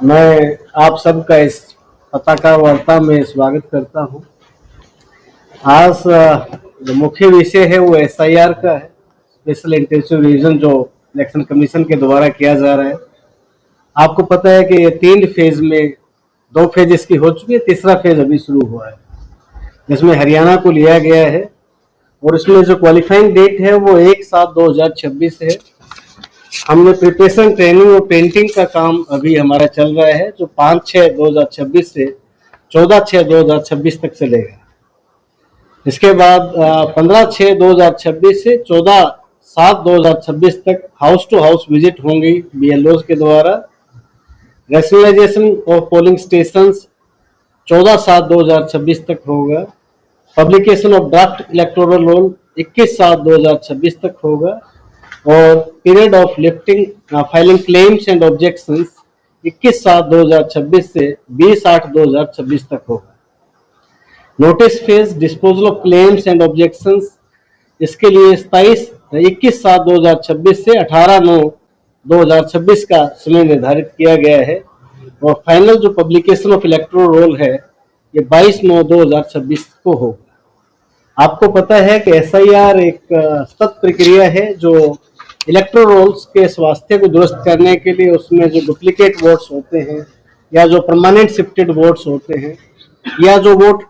मैं आप सबका इस पत्रकार वार्ता में स्वागत करता हूं। आज जो मुख्य विषय है वो एसआईआर का है, स्पेशल इंटेंसिव रिवीजन जो इलेक्शन कमीशन के द्वारा किया जा रहा है। आपको पता है कि ये 3 फेज में 2 फेज इसकी हो चुकी है, तीसरा फेज अभी शुरू हुआ है, जिसमें हरियाणा को लिया गया है और इसमें जो क्वालिफाइंग डेट है वो 1/7/2026 है। हमने प्रिपरेशन ट्रेनिंग और पेंटिंग का काम अभी हमारा चल रहा है, जो 5/6/2026 से 14/6/2026 तक चलेगा। इसके बाद 15/6/2026 से 14/7/2026 तक हाउस टू हाउस विजिट होंगी बीएलओ के द्वारा। रैशनलाइजेशन ऑफ पोलिंग स्टेशन 14/7/2026 तक होगा। Publication of draft electoral roll 21/7/2026 तक होगा और period of lifting filing claims and objections 21/7/2026 से 20/8/2026 तक होगा। Notice phase disposal of claims and objections इसके लिए 21/7/2026 से 18/9/2026 का समय निर्धारित किया गया है और फाइनल जो पब्लिकेशन ऑफ इलेक्टोरल रोल है ये 22/9/2026 को होगा। आपको पता है कि एसआईआर एक सतत प्रक्रिया है जो इलेक्टोरल रोल्स के स्वास्थ्य को दुरुस्त करने के लिए उसमें जो डुप्लीकेट वोट्स होते हैं या जो परमानेंट शिफ्टेड वोट्स होते हैं या जो वोट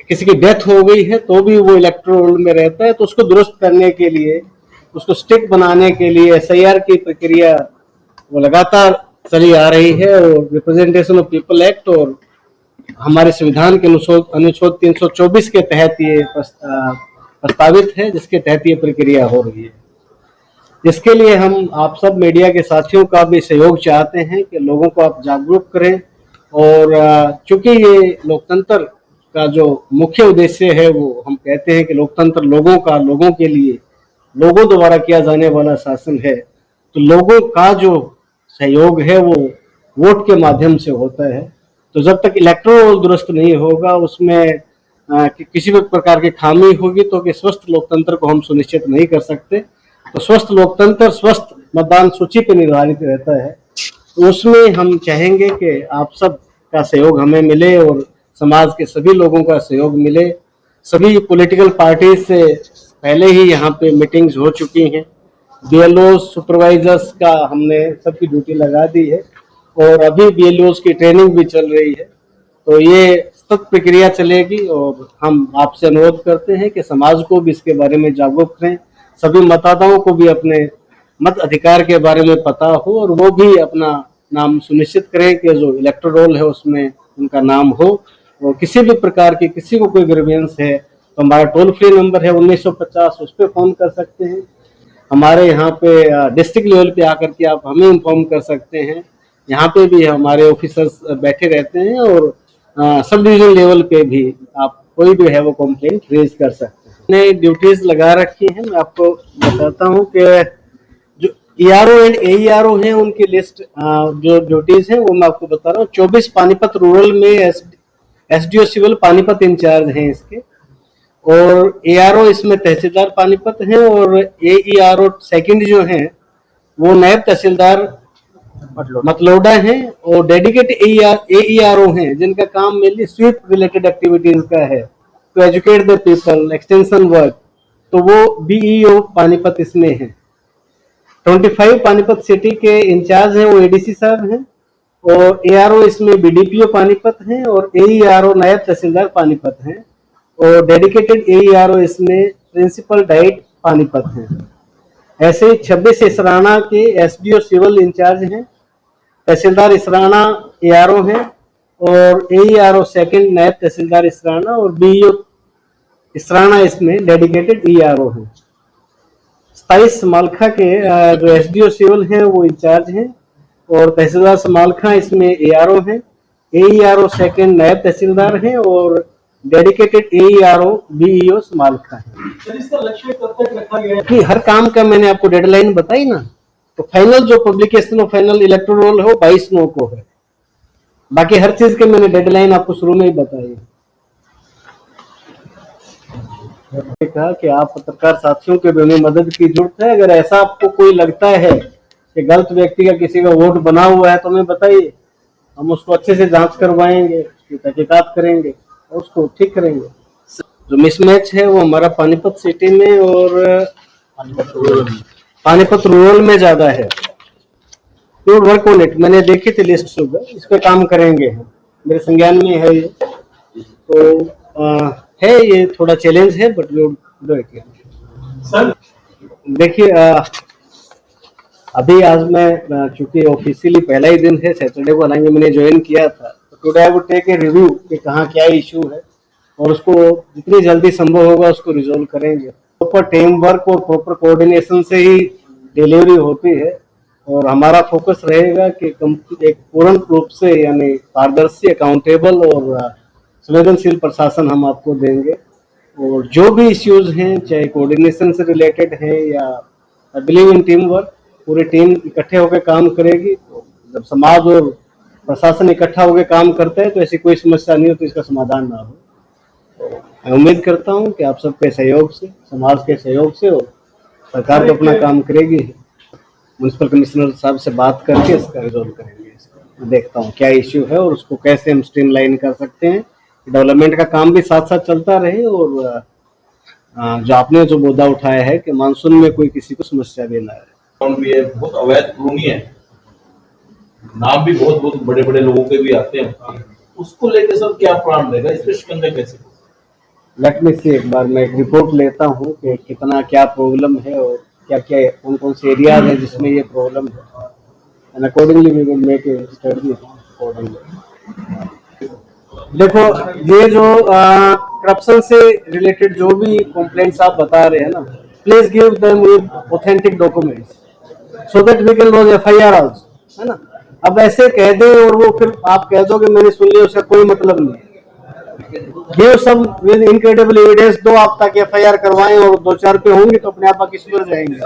किसी की डेथ हो गई है तो भी वो इलेक्टोरल रोल में रहता है, तो उसको दुरुस्त करने के लिए, उसको स्टिक बनाने के लिए एसआईआर की प्रक्रिया वो लगातार चली आ रही है और रिप्रेजेंटेशन ऑफ पीपल एक्ट और हमारे संविधान के अनुच्छेद 324 के तहत ये प्रस्तावित है, जिसके तहत ये प्रक्रिया हो रही है। इसके लिए हम आप सब मीडिया के साथियों का भी सहयोग चाहते हैं कि लोगों को आप जागरूक करें और चूंकि ये लोकतंत्र का जो मुख्य उद्देश्य है वो हम कहते हैं कि लोकतंत्र लोगों का, लोगों के लिए, लोगों द्वारा किया जाने वाला शासन है, तो लोगों का जो सहयोग है वो वोट के माध्यम से होता है। तो जब तक इलेक्टोरल रोल दुरुस्त नहीं होगा, उसमें किसी भी प्रकार की खामी होगी तो कि स्वस्थ लोकतंत्र को हम सुनिश्चित नहीं कर सकते। तो स्वस्थ लोकतंत्र स्वस्थ मतदान सूची पर निर्धारित रहता है, तो उसमें हम चाहेंगे कि आप सब का सहयोग हमें मिले और समाज के सभी लोगों का सहयोग मिले। सभी पॉलिटिकल पार्टी से पहले ही यहाँ पे मीटिंग्स हो चुकी हैं, बीएलओ सुपरवाइजर्स का हमने सबकी ड्यूटी लगा दी है और अभी बीएलओ की ट्रेनिंग भी चल रही है। तो ये सतत प्रक्रिया चलेगी और हम आपसे अनुरोध करते हैं कि समाज को भी इसके बारे में जागरूक करें, सभी मतदाताओं को भी अपने मत अधिकार के बारे में पता हो और वो भी अपना नाम सुनिश्चित करें कि जो इलेक्टोरल रोल है उसमें उनका नाम हो। और किसी भी प्रकार की किसी को कोई ग्रीवेंस है तो हमारा टोल फ्री नंबर है 1950, उस पर फोन कर सकते हैं। हमारे यहाँ पे डिस्ट्रिक्ट लेवल पे आकर के आप हमें इन्फॉर्म कर सकते हैं। यहाँ पे भी हमारे ऑफिसर्स बैठे रहते हैं और सब डिवीजन लेवल पे भी आप कोई भी है वो कंप्लेंट रेज कर सकते हैं। मैंने ड्यूटीज लगा रखी हैं, मैं आपको बताता हूँ कि जो ईआरओ एंड एईआरओ हैं उनकी लिस्ट जो ड्यूटीज हैं वो मैं आपको बता रहा हूँ। 24 पानीपत रूरल में एसडीओ सिविल पानीपत इंचार्ज हैं इसके, और एआरओ इसमें तहसीलदार पानीपत हैं और एईआरओ सेकंड जो हैं वो नायब तहसीलदार मतलोडा हैं और डेडिकेट एईआरओ हैं जिनका काम मेनली स्वीप रिलेटेड एक्टिविटीज का है, to educate the people, extension work, तो वो बीईओ पानीपत इसमें है। 25 पानीपत सिटी के इंचार्ज हैं वो एडीसी साहब हैं और एआरओ इसमें बीडीपीओ पानीपत हैं और एईआरओ नायब तहसीलदार पानीपत हैं और डेडिकेटेड एईआरओ इसमें प्रिंसिपल डाइट पानीपत हैं। ऐसे ही 26 इसराना के एसडीओ सिविल इंचार्ज हैं, तहसीलदार इसराना एआरओ हैं और एईआरओ सेकंड नायब तहसीलदार इसराना और बीईओ इसराना इसमें डेडिकेटेड ईआरओ हैं। 27 समालखा के जो एसडीओ सिविल हैं वो इंचार्ज हैं और तहसीलदार समालखा इसमें एआरओ हैं, एईआरओ सेकंड नायब तहसीलदार हैं और डेडिकेटेड एईआरओ बीईओ समालखा है। इसका लक्ष्य कब तक रखा गया है कि हर काम का मैंने आपको डेडलाइन बताई ना, तो फाइनल जो पब्लिकेशन और फाइनल इलेक्टोरल रोल है वो 22/9 को है। बाकी हर चीज के मैंने डेडलाइन आपको शुरू में ही बताई। कहा कि आप पत्रकार साथियों के भी हमें मदद की जरूरत है। अगर ऐसा आपको कोई लगता है कि गलत व्यक्ति का किसी का वोट बना हुआ है तो हमें बताइए, हम उसको अच्छे से जांच करवाएंगे, उसकी तहकीकात करेंगे और उसको ठीक करेंगे। जो मिसमैच है वो हमारा पानीपत सिटी में और पानीपत रूरल में ज्यादा है। वी वर्क ऑन इट, मैंने देखी थी लिस्ट सुबह, इस पे काम करेंगे, मेरे संज्ञान में है ये। तो है ये थोड़ा चैलेंज है, but we do it. Sir देखिए, अभी आज मैं चूंकि ऑफिशियली पहला ही दिन है, सैटरडे को हालांकि मैंने ज्वाइन किया था, तो today I would take a review कि कहाँ क्या इशू है और उसको जितनी जल्दी संभव होगा उसको रिजोल्व करेंगे। प्रॉपर टीम वर्क और प्रॉपर कोऑर्डिनेशन से ही डिलीवरी होती है और हमारा फोकस रहेगा कि एक पूर्ण रूप से यानी पारदर्शी, अकाउंटेबल और संवेदनशील प्रशासन हम आपको देंगे। और जो भी इश्यूज हैं, चाहे कोऑर्डिनेशन से रिलेटेड है या I believe in team work, पूरी टीम इकट्ठे होकर काम करेगी। तो जब समाज और प्रशासन इकट्ठा होकर काम करते हैं तो ऐसी कोई समस्या नहीं होती, इसका समाधान ना हो। तो मैं उम्मीद करता हूं कि आप सबके सहयोग से, समाज के सहयोग से और सरकार तो अपना काम करेगी। म्युनिसिपल कमिश्नर साहब से बात करके इसका रिजोल्व करेंगे। मैं देखता हूँ क्या इश्यू है और उसको कैसे हम स्ट्रीमलाइन कर सकते हैं, डेवलपमेंट का काम भी साथ साथ चलता रहे और जो आपने जो मुद्दा उठाया है कि मानसून में कोई किसी को समस्या भी ना है। भी है, बहुत अवैध कॉलोनी है, नाम भी बहुत बहुत बड़े बड़े लोगों के भी आते हैं, उसको लेकर सर क्या प्लान रहेगा, इस पे शिकंजा कैसे? लेट मी सी, एक बार मैं एक रिपोर्ट लेता हूँ कि कितना क्या प्रॉब्लम है और क्या क्या कौन कौन से एरियाज है जिसमें ये प्रॉब्लम है, and accordingly we will make a study accordingly. देखो, ये जो करप्शन से रिलेटेड जो भी कंप्लेंट्स आप बता रहे हैं ना, please give them with authentic documents so that we can launch FIR also, है ना। अब ऐसे कह दें और वो फिर आप कह दो कि मैंने सुन लिया, उसका कोई मतलब नहीं। Give some with incredible evidence, दो आप ताकि एफआईआर करवाएं और 2-4 पे होंगे तो अपने आप बाकी सुधर जाएंगे।